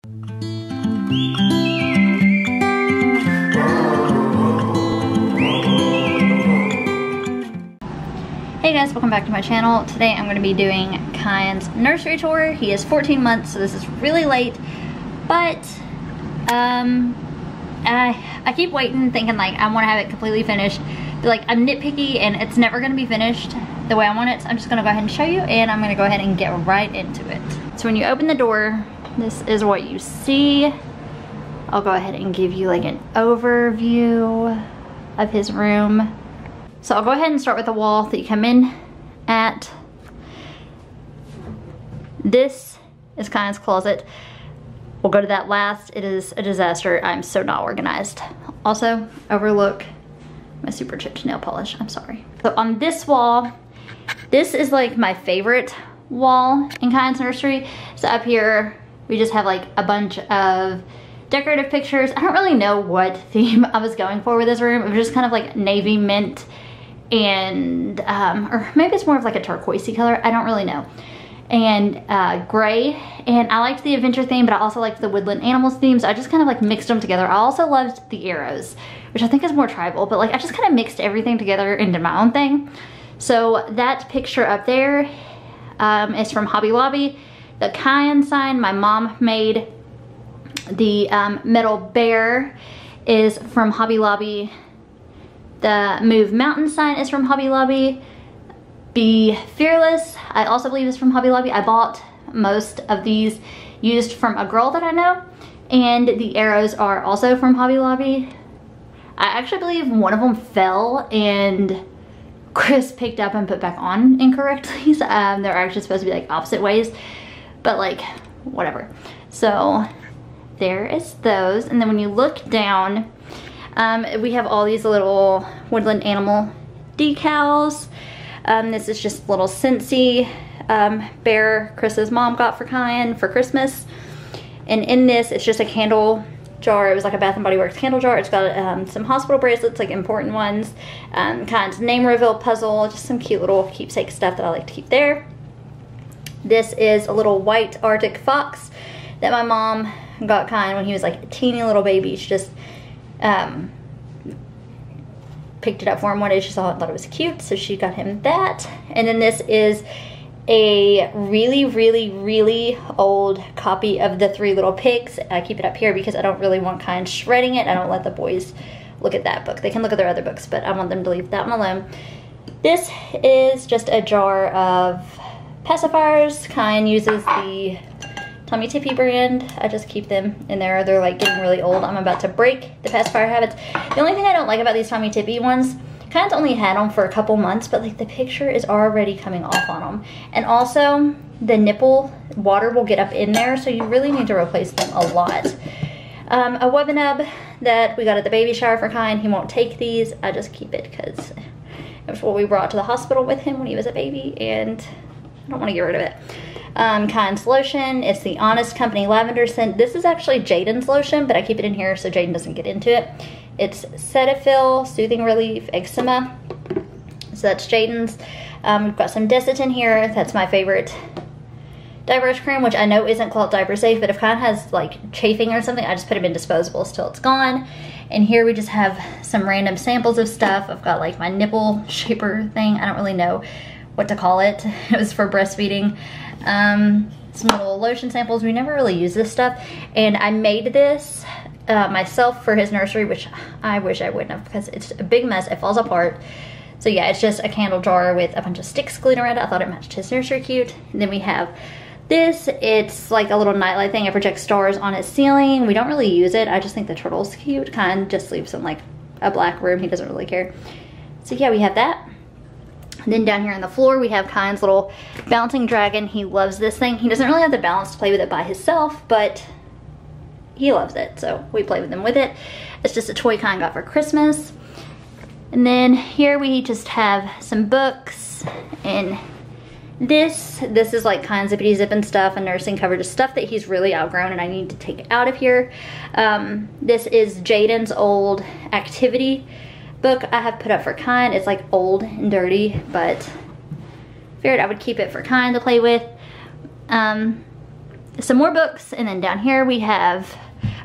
Hey guys, welcome back to my channel. Today I'm going to be doing Kyan's nursery tour. He is 14 months, so this is really late, but I keep waiting thinking like I want to have it completely finished. But like I'm nitpicky and it's never going to be finished the way I want it, so I'm just going to go ahead and show you, and I'm going to go ahead and get right into it. So when you open the door, this is what you see. I'll go ahead and give you like an overview of his room. So I'll go ahead and start with the wall that you come in at. This is Kyan's closet. We'll go to that last. It is a disaster. I'm so not organized. Also, overlook my super chipped nail polish. I'm sorry. So on this wall, this is like my favorite wall in Kyan's nursery. So up here, we just have like a bunch of decorative pictures. I don't really know what theme I was going for with this room. It was just kind of like navy mint and or maybe it's more of like a turquoisey color, I don't really know, and gray. And I liked the adventure theme, but I also liked the woodland animals theme, so I just kind of like mixed them together. I also loved the arrows, which I think is more tribal, but like I just kind of mixed everything together into my own thing. So that picture up there is from Hobby Lobby. The Kyan sign my mom made. The metal bear is from Hobby Lobby. The Move Mountain sign is from Hobby Lobby. Be Fearless, I also believe is from Hobby Lobby. I bought most of these used from a girl that I know. And the arrows are also from Hobby Lobby. I actually believe one of them fell and Chris picked up and put back on incorrectly. So, they're actually supposed to be like opposite ways, but like whatever. So there is those. And then when you look down, we have all these little woodland animal decals. This is just a little Scentsy bear Chris's mom got for Kyan for Christmas. And in this, it's just a candle jar. It was like a Bath and Body Works candle jar. It's got some hospital bracelets, like important ones. Kyan's name reveal puzzle, just some cute little keepsake stuff that I like to keep there. This is a little white Arctic fox that my mom got Kyan when he was like a teeny little baby. She just picked it up for him one day. She saw it and thought it was cute, so she got him that. And then this is a really old copy of the Three Little Pigs. I keep it up here because I don't really want Kyan shredding it. I don't let the boys look at that book. They can look at their other books, but I want them to leave that one alone. This is just a jar of pacifiers. Kyan uses the Tommy Tippy brand. I just keep them in there. They're like getting really old. I'm about to break the pacifier habits. The only thing I don't like about these Tommy Tippy ones, Kyan's only had them for a couple months, but like the picture is already coming off on them. And also the nipple water will get up in there, so you really need to replace them a lot. A Webinub that we got at the baby shower for Kyan. He won't take these. I just keep it because it was what we brought to the hospital with him when he was a baby, and I don't want to get rid of it. Kyan's lotion, it's the Honest Company lavender scent. This is actually Jaden's lotion, but I keep it in here so Jaden doesn't get into it. It's Cetaphil, Soothing Relief, Eczema. So that's Jaden's. We've got some Desitin here. That's my favorite diapers cream, which I know isn't called diaper safe, but if Kyan has like chafing or something, I just put them in disposables till it's gone. And here we just have some random samples of stuff. I've got like my nipple shaper thing. I don't really know what to call it. It was for breastfeeding. Some little lotion samples. We never really use this stuff, and I made this myself for his nursery, which I wish I wouldn't have because it's a big mess. It falls apart. So yeah, it's just a candle jar with a bunch of sticks glued around it. I thought it matched his nursery cute. And then we have this. It's like a little nightlight thing. It projects stars on its ceiling. We don't really use it. I just think the turtle's cute. Kyan just leaves in like a black room. He doesn't really care. So yeah, we have that. And then down here on the floor, we have Kyan's little bouncing dragon. He loves this thing. He doesn't really have the balance to play with it by himself, but he loves it, so we play with him with it. It's just a toy Kyan got for Christmas. And then here we just have some books, and this is like Kyan's zippity zip and stuff, and nursing cover, just stuff that he's really outgrown and I need to take out of here. This is Jaden's old activity book I have put up for Kyan. It's like old and dirty, but figured I would keep it for Kyan to play with. some more books, and then down here we have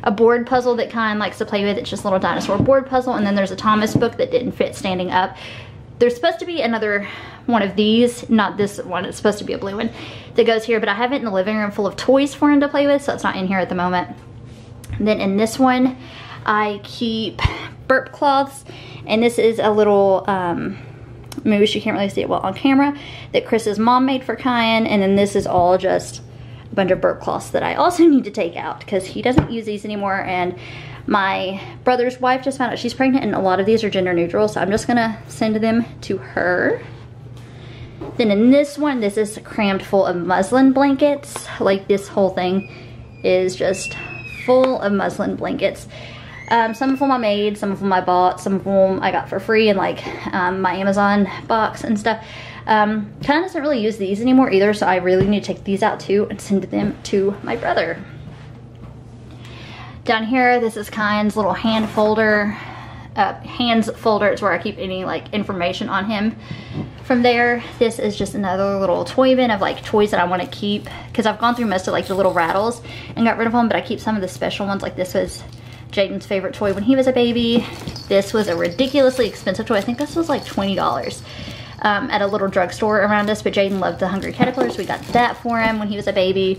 a board puzzle that Kyan likes to play with. It's just a little dinosaur board puzzle, and then there's a Thomas book that didn't fit standing up. There's supposed to be another one of these, not this one, it's supposed to be a blue one, that goes here, but I have it in the living room full of toys for him to play with, so it's not in here at the moment. And then in this one, I keep burp cloths, and this is a little moose, you can't really see it well on camera, that Chris's mom made for Kyan, and then this is all just a bunch of burp cloths that I also need to take out because he doesn't use these anymore, and my brother's wife just found out she's pregnant, and a lot of these are gender neutral, so I'm just gonna send them to her. Then in this one, this is crammed full of muslin blankets. Like, this whole thing is just full of muslin blankets. Some of them I made, some of them I bought, some of them I got for free in like my Amazon box and stuff. Kind of doesn't really use these anymore either, so I really need to take these out too and send them to my brother. Down here, this is Kyan's little hand folder. Hands folder is where I keep any like information on him. From there, this is just another little toy bin of like toys that I want to keep, because I've gone through most of like the little rattles and got rid of them, but I keep some of the special ones. Like, this was Jaden's favorite toy when he was a baby. This was a ridiculously expensive toy. I think this was like $20 at a little drugstore around us, but Jaden loved the Hungry Caterpillars. We got that for him when he was a baby.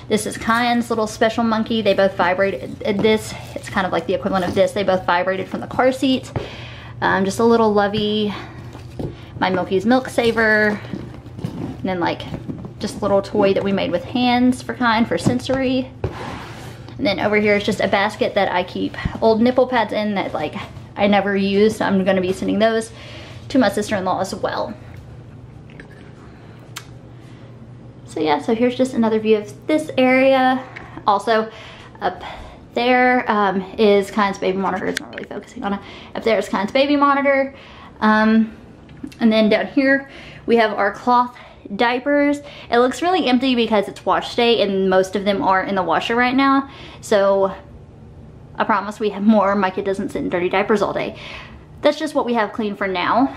This is Kyan's little special monkey. They both vibrated. This, it's kind of like the equivalent of this. They both vibrated from the car seat. Just a little lovey. My Milky's Milk Saver. And then like just a little toy that we made with hands for Kyan for sensory. And then over here is just a basket that I keep old nipple pads in that like I never use. So I'm gonna be sending those to my sister-in-law as well. So yeah, so here's just another view of this area. Also up there is Kyan's baby monitor. It's not really focusing on it. Up there is Kyan's baby monitor. And then down here we have our cloth diapers. It looks really empty because it's wash day and most of them are in the washer right now. So I promise we have more. My kid doesn't sit in dirty diapers all day. That's just what we have clean for now.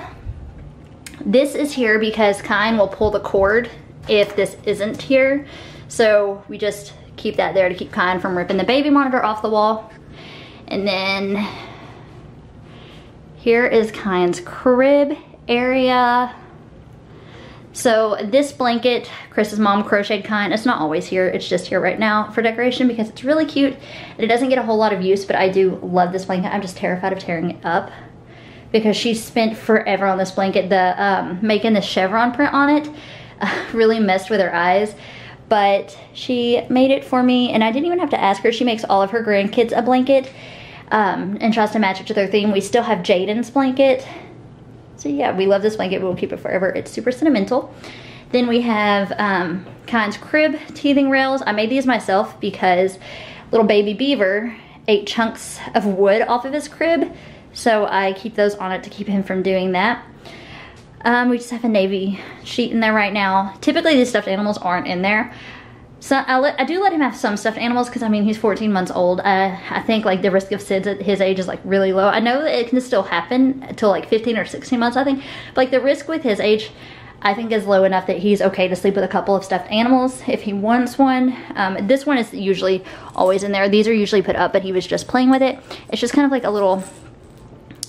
This is here because Kyan will pull the cord if this isn't here. So we just keep that there to keep Kyan from ripping the baby monitor off the wall. And then here is Kyan's crib area. So this blanket, Chris's mom crocheted Kyan. It's not always here, it's just here right now for decoration because it's really cute and it doesn't get a whole lot of use, but I do love this blanket. I'm just terrified of tearing it up because she spent forever on this blanket. The making the chevron print on it really messed with her eyes, but she made it for me and I didn't even have to ask her. She makes all of her grandkids a blanket and tries to match it to their theme. We still have Jaden's blanket. So yeah, we love this blanket. We'll keep it forever. It's super sentimental. Then we have Kyan's crib teething rails. I made these myself because little baby beaver ate chunks of wood off of his crib. So I keep those on it to keep him from doing that. We just have a navy sheet in there right now. Typically these stuffed animals aren't in there. So I do let him have some stuffed animals because I mean he's 14 months old. I think like the risk of SIDS at his age is like really low. I know that it can still happen until like 15 or 16 months I think. But like the risk with his age I think is low enough that he's okay to sleep with a couple of stuffed animals if he wants one. This one is usually always in there. These are usually put up but he was just playing with it. It's just kind of like a little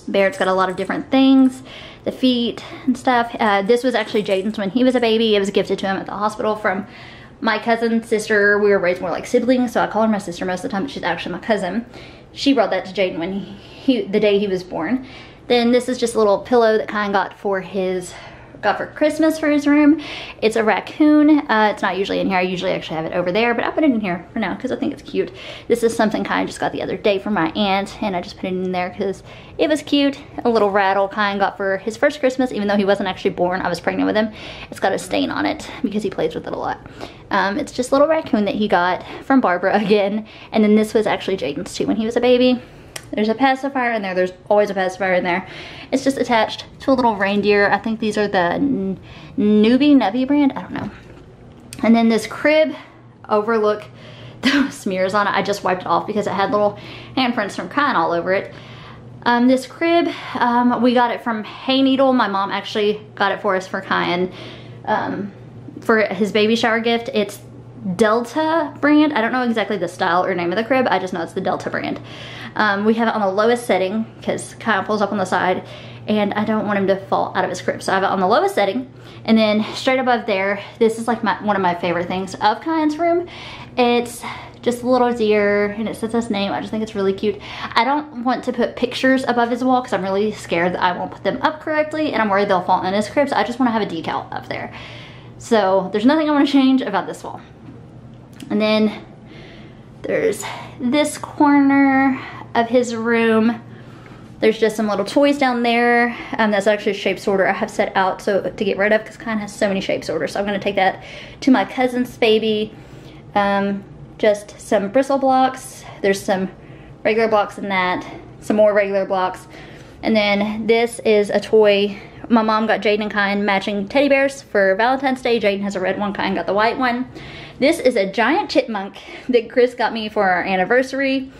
bear. It's got a lot of different things. The feet and stuff. This was actually Jaden's when he was a baby. It was gifted to him at the hospital from my cousin's sister. We were raised more like siblings, so I call her my sister most of the time, but she's actually my cousin. She brought that to Jaden when the day he was born. Then this is just a little pillow that Kyan got for Christmas for his room. It's a raccoon. It's not usually in here. I usually actually have it over there, but I put it in here for now because I think it's cute. This is something Kyan just got the other day from my aunt, and I just put it in there because it was cute. A little rattle Kyan got for his first Christmas, even though he wasn't actually born. I was pregnant with him. It's got a stain on it because he plays with it a lot. It's just a little raccoon that he got from Barbara again, and then this was actually Jaden's too when he was a baby. There's a pacifier in there. There's always a pacifier in there. It's just attached to a little reindeer. I think these are the Nubby brand. I don't know. And then this crib overlook the smears on it. I just wiped it off because it had little handprints from Kyan all over it. This crib, we got it from Hay Needle. My mom actually got it for us for Kyan for his baby shower gift. It's Delta brand. I don't know exactly the style or name of the crib. I just know it's the Delta brand. We have it on the lowest setting because Kyle pulls up on the side and I don't want him to fall out of his crib. So I have it on the lowest setting. And then straight above there, this is like one of my favorite things of Kyan's room. It's just a little deer and it says his name. I just think it's really cute. I don't want to put pictures above his wall because I'm really scared that I won't put them up correctly and I'm worried they'll fall in his crib. So I just want to have a decal up there. So there's nothing I want to change about this wall. And then there's this corner of his room. There's just some little toys down there. That's actually a shape sorter I have set out to get rid of because Kyan has so many shape sorters. So I'm gonna take that to my cousin's baby. Just some bristle blocks. There's some regular blocks in that, some more regular blocks. And then this is a toy. My mom got Jaden and Kyan matching teddy bears for Valentine's Day. Jaden has a red one, Kyan got the white one. This is a giant chipmunk that Chris got me for our anniversary.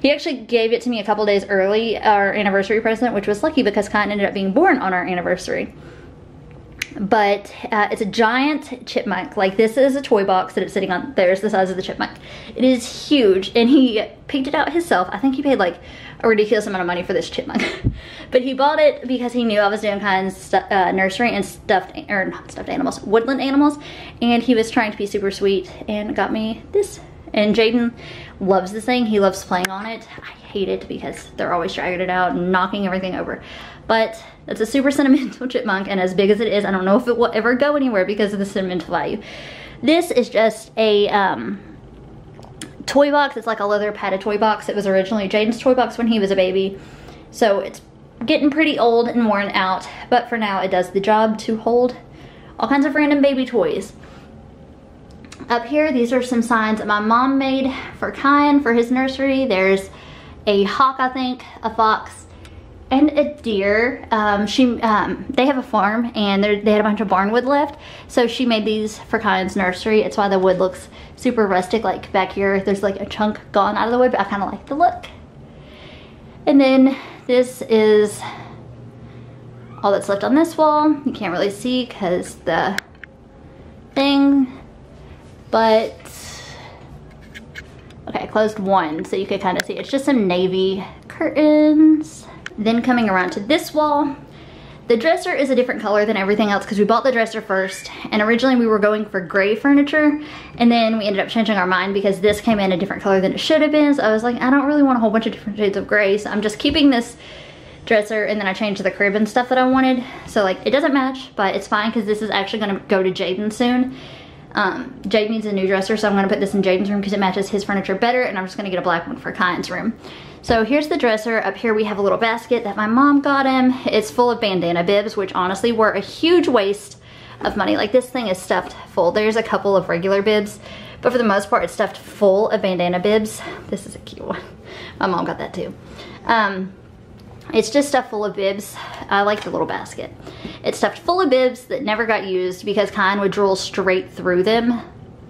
He actually gave it to me a couple days early, our anniversary present, which was lucky because Kyan ended up being born on our anniversary. But it's a giant chipmunk. Like, this is a toy box that it's sitting on. There's the size of the chipmunk. It is huge, and he picked it out himself. I think he paid like a ridiculous amount of money for this chipmunk. But he bought it because he knew I was doing Kyan's nursery and not stuffed animals, woodland animals. And he was trying to be super sweet and got me this. And Jaden loves this thing. He loves playing on it. I hate it because they're always dragging it out and knocking everything over. But it's a super sentimental chipmunk, and as big as it is, I don't know if it will ever go anywhere because of the sentimental value. This is just a toy box. It's like a leather padded toy box. It was originally Jaden's toy box when he was a baby. So it's getting pretty old and worn out, but for now it does the job to hold all kinds of random baby toys. Up here, these are some signs that my mom made for Kyan for his nursery. There's a hawk, I think, a fox, and a deer. They have a farm and they had a bunch of barn wood left, so she made these for Kyan's nursery. It's why the wood looks super rustic. Like back here, there's like a chunk gone out of the wood, but I kind of like the look. And then this is all that's left on this wall. You can't really see because the thing, but okay, I closed one so you could kind of see. It's just some navy curtains. Then coming around to this wall, the dresser is a different color than everything else because we bought the dresser first, and originally we were going for gray furniture, and then we ended up changing our mind because this came in a different color than it should have been. So I was like, I don't really want a whole bunch of different shades of gray, so I'm just keeping this dresser, and then I changed the crib and stuff that I wanted. So like, it doesn't match, but it's fine because this is actually going to go to Jaden soon. Jaden needs a new dresser, so I'm going to put this in Jaden's room because it matches his furniture better, and I'm just going to get a black one for Kyan's room. So here's the dresser. Up here we have a little basket that my mom got him. It's full of bandana bibs, which honestly were a huge waste of money. Like, this thing is stuffed full. There's a couple of regular bibs, but for the most part it's stuffed full of bandana bibs. This is a cute one. My mom got that too. It's just stuffed full of bibs. I like the little basket. It's stuffed full of bibs that never got used because Kyan would drool straight through them.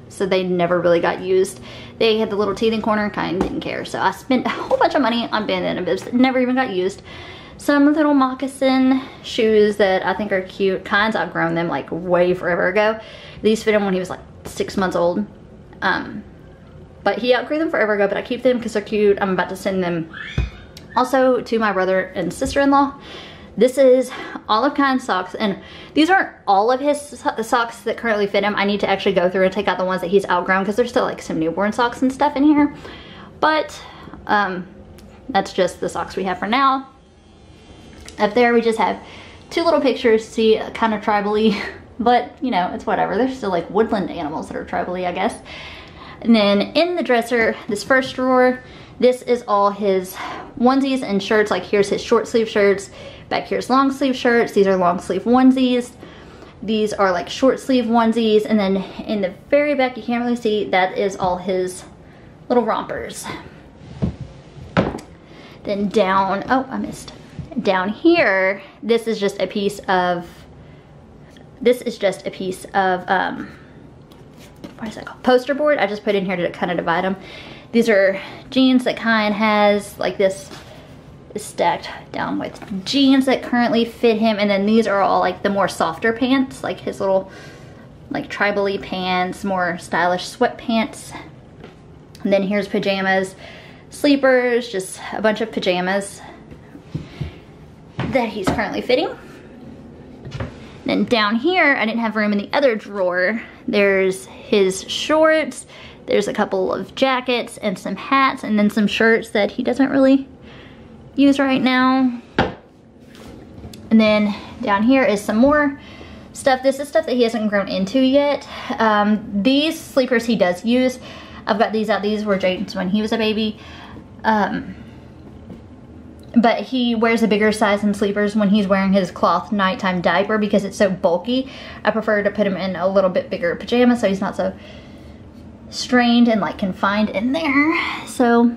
So they never really got used. They had the little teething corner, Kyan didn't care. So I spent a whole bunch of money on bandana bibs that never even got used. Some little moccasin shoes that I think are cute. Kyan's outgrown them like way forever ago. These fit him when he was like 6 months old. But he outgrew them forever ago, but I keep them because they're cute. I'm about to send them also to my brother and sister-in-law. This is all of Kyan's socks, and these aren't all of his socks that currently fit him. I need to actually go through and take out the ones that he's outgrown because there's still like some newborn socks and stuff in here. But that's just the socks we have for now. Up there we just have two little pictures, see, kind of tribally, but you know, it's whatever. They're still like woodland animals that are tribally, I guess. And then in the dresser, this first drawer, this is all his onesies and shirts. Like, here's his short sleeve shirts. Back here's long sleeve shirts. These are long sleeve onesies. These are like short sleeve onesies. And then in the very back, you can't really see, that is all his little rompers. Then down, oh, I missed. Down here, this is just a piece of, what is that called? Poster board. I just put in here to kind of divide them. These are jeans that Kyan has, like this is stacked down with jeans that currently fit him, and then these are all like the more softer pants, like his little like tribal-y pants, more stylish sweatpants. And then here's pajamas, sleepers, just a bunch of pajamas that he's currently fitting. Then down here, I didn't have room in the other drawer. There's his shorts, there's a couple of jackets and some hats, and then some shirts that he doesn't really use right now. And then down here is some more stuff. This is stuff that he hasn't grown into yet. These sleepers he does use. I've got these out. These were Jaden's when he was a baby. But he wears a bigger size in sleepers when he's wearing his cloth nighttime diaper because it's so bulky. I prefer to put him in a little bit bigger pajamas so he's not so strained and like confined in there. So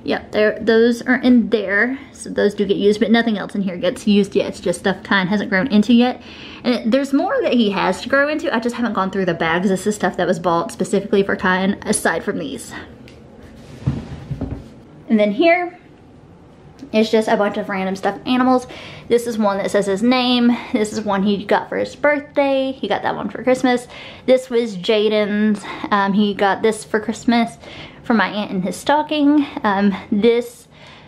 yep, those are in there. So those do get used, but nothing else in here gets used yet. It's just stuff Kyan hasn't grown into yet. And there's more that he has to grow into. I just haven't gone through the bags. This is stuff that was bought specifically for Kyan aside from these. And then here, it's just a bunch of random stuffed animals. This is one that says his name. This is one he got for his birthday. He got that one for Christmas. This was Jaden's. He got this for Christmas from my aunt in his stocking.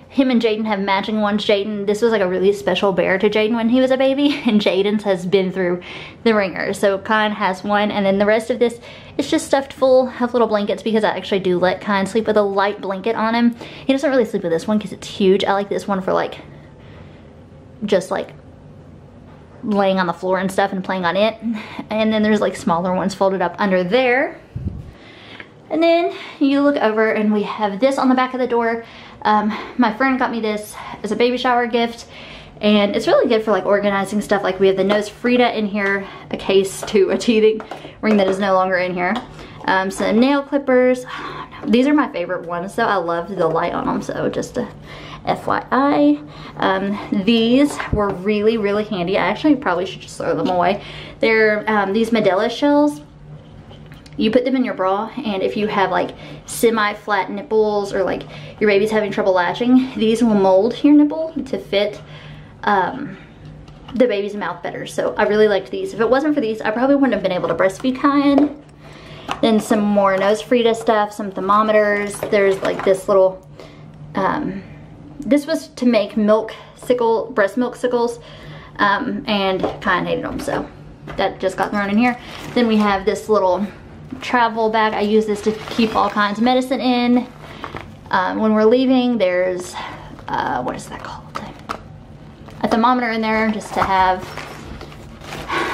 Him and Jaden have matching ones. This was like a really special bear to Jaden when he was a baby, and Jaden's has been through the ringer. So Kyan has one, and then the rest of this is just stuffed full of little blankets because I actually do let Kyan sleep with a light blanket on him. He doesn't really sleep with this one because it's huge. I like this one for like, just like laying on the floor and stuff and playing on it. And then there's like smaller ones folded up under there. And then you look over and we have this on the back of the door. My friend got me this as a baby shower gift, and it's really good for like organizing stuff. Like we have the nose Frida in here, a case to a teething ring that is no longer in here. Some nail clippers. Oh, no. These are my favorite ones, so I love the light on them, so just a FYI. These were really, really handy. I actually probably should just throw them away. They're these Medela shells. You put them in your bra, and if you have like semi-flat nipples or like your baby's having trouble latching, these will mold your nipple to fit the baby's mouth better. So I really liked these. If it wasn't for these, I probably wouldn't have been able to breastfeed Kyan. Then some more nose Frida stuff, some thermometers. There's like this little, this was to make breast milk sickles, and Kyan hated them, so that just got thrown in here. Then we have this little travel bag. I use this to keep all kinds of medicine in. When we're leaving, there's what is that called? A thermometer in there just to have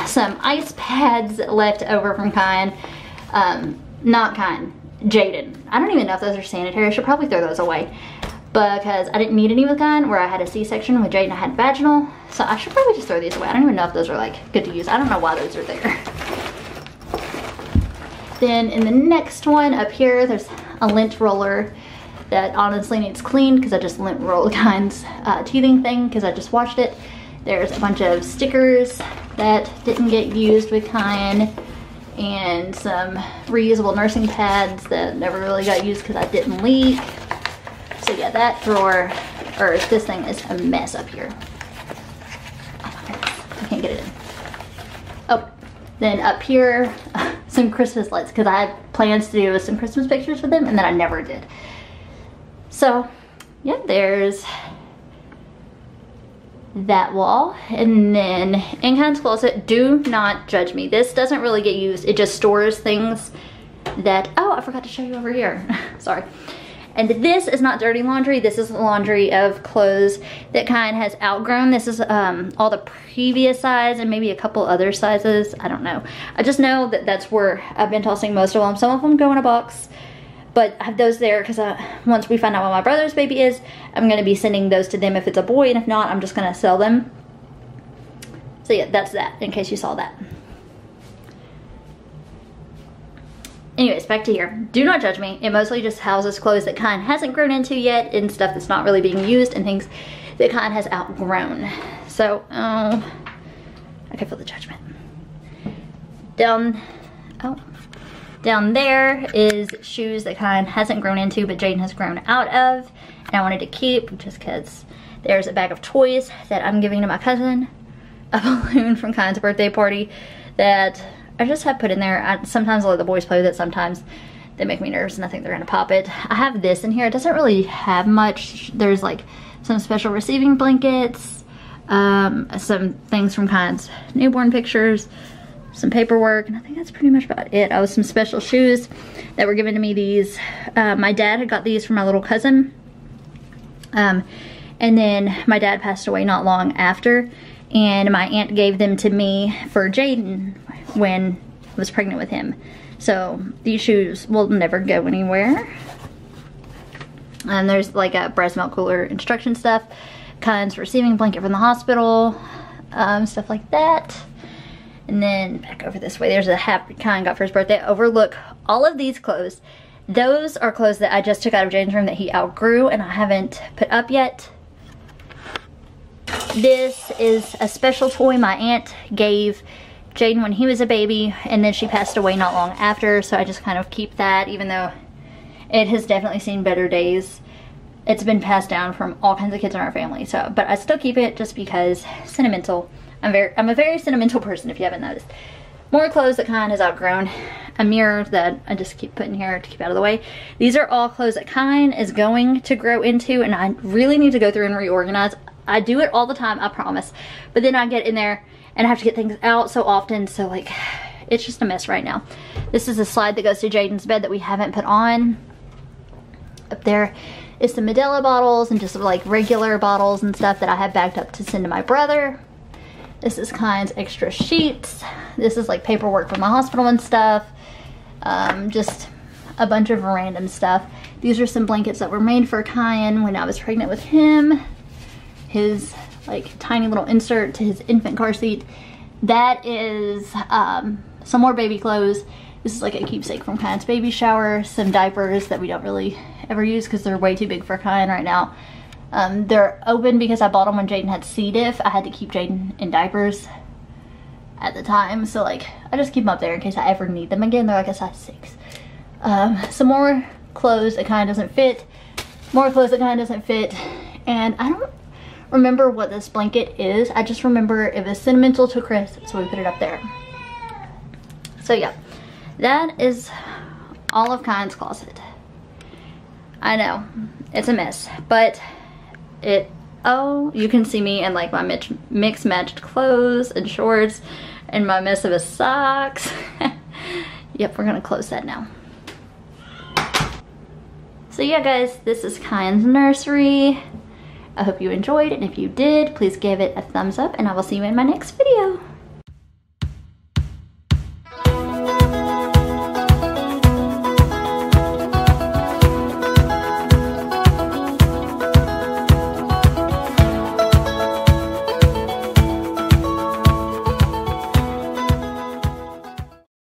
some ice pads left over from Kyan. Not Kyan, Jaden. I don't even know if those are sanitary. I should probably throw those away because I didn't need any with Kyan. Where I had a C-section with Jaden, I had vaginal. So I should probably just throw these away. I don't even know if those are like good to use. I don't know why those are there. Then in the next one up here, there's a lint roller that honestly needs cleaned because I just lint rolled Kyan's teething thing because I just washed it. There's a bunch of stickers that didn't get used with Kyan, and some reusable nursing pads that never really got used because I didn't leak. So yeah, that drawer, or this thing is a mess up here. Oh my goodness, I can't get it in. Oh, then up here, some Christmas lights because I had plans to do some Christmas pictures with them and then I never did. So yeah, there's that wall. And then in Kyan's closet, do not judge me. This doesn't really get used. It just stores things that, oh, I forgot to show you over here. Sorry. And this is not dirty laundry. This is laundry of clothes that Kyan has outgrown. This is all the previous size and maybe a couple other sizes. I don't know. I just know that that's where I've been tossing most of them. Some of them go in a box, but I have those there because once we find out what my brother's baby is, I'm going to be sending those to them if it's a boy, and if not, I'm just going to sell them. So yeah, that's that, in case you saw that. Anyways, back to here. Do not judge me. It mostly just houses clothes that Kyan hasn't grown into yet and stuff that's not really being used and things that Kyan has outgrown. So, okay, for the judgment. Down there is shoes that Kyan hasn't grown into but Jaden has grown out of and I wanted to keep just because. There's a bag of toys that I'm giving to my cousin. A balloon from Kyan's birthday party that I just have put in there. Sometimes I let the boys play with it, sometimes they make me nervous and I think they're gonna pop it. I have this in here. It doesn't really have much. There's like some special receiving blankets, some things from Kyne's newborn pictures, some paperwork, and I think that's pretty much about it. Oh, some special shoes that were given to me. These, my dad had got these for my little cousin. And then my dad passed away not long after, and my aunt gave them to me for Jaden when I was pregnant with him. So these shoes will never go anywhere. And there's like a breast milk cooler instruction stuff, Kyne's receiving blanket from the hospital, stuff like that. And then back over this way, there's a hat Kyne got for his birthday. Overlook all of these clothes. Those are clothes that I just took out of Jaden's room that he outgrew and I haven't put up yet. This is a special toy my aunt gave Jaden when he was a baby, and then she passed away not long after, so I just kind of keep that, even though it has definitely seen better days. It's been passed down from all kinds of kids in our family, so, but I still keep it just because sentimental. I'm a very sentimental person, if you haven't noticed. More clothes that Kyne has outgrown. A mirror that I just keep putting here to keep out of the way. These are all clothes that Kyne is going to grow into, and I really need to go through and reorganize. I do it all the time, I promise. But then I get in there and I have to get things out so often, so like, it's just a mess right now. This is a slide that goes to Jaden's bed that we haven't put on. Up there is some Medela bottles and just like regular bottles and stuff that I have backed up to send to my brother. This is Kyne's extra sheets. This is like paperwork from the hospital and stuff. Just a bunch of random stuff. These are some blankets that were made for Kyne when I was pregnant with him. His like tiny little insert to his infant car seat. That is some more baby clothes. This is like a keepsake from Kyne's baby shower. Some diapers that we don't really ever use because they're way too big for Kyne right now. They're open because I bought them when Jaden had C. diff. I had to keep Jaden in diapers at the time, so like I just keep them up there in case I ever need them again. They're like a size 6. Some more clothes that Kyne doesn't fit. More clothes that Kyne doesn't fit. And I don't remember what this blanket is. I just remember it was sentimental to Chris, so we put it up there. So yeah, that is all of Kyne's closet. I know, it's a mess, but oh, you can see me in like my mixed matched clothes and shorts and my mess of his socks. Yep, we're gonna close that now. So yeah guys, this is Kyne's nursery. I hope you enjoyed, and if you did, please give it a thumbs up, and I will see you in my next video.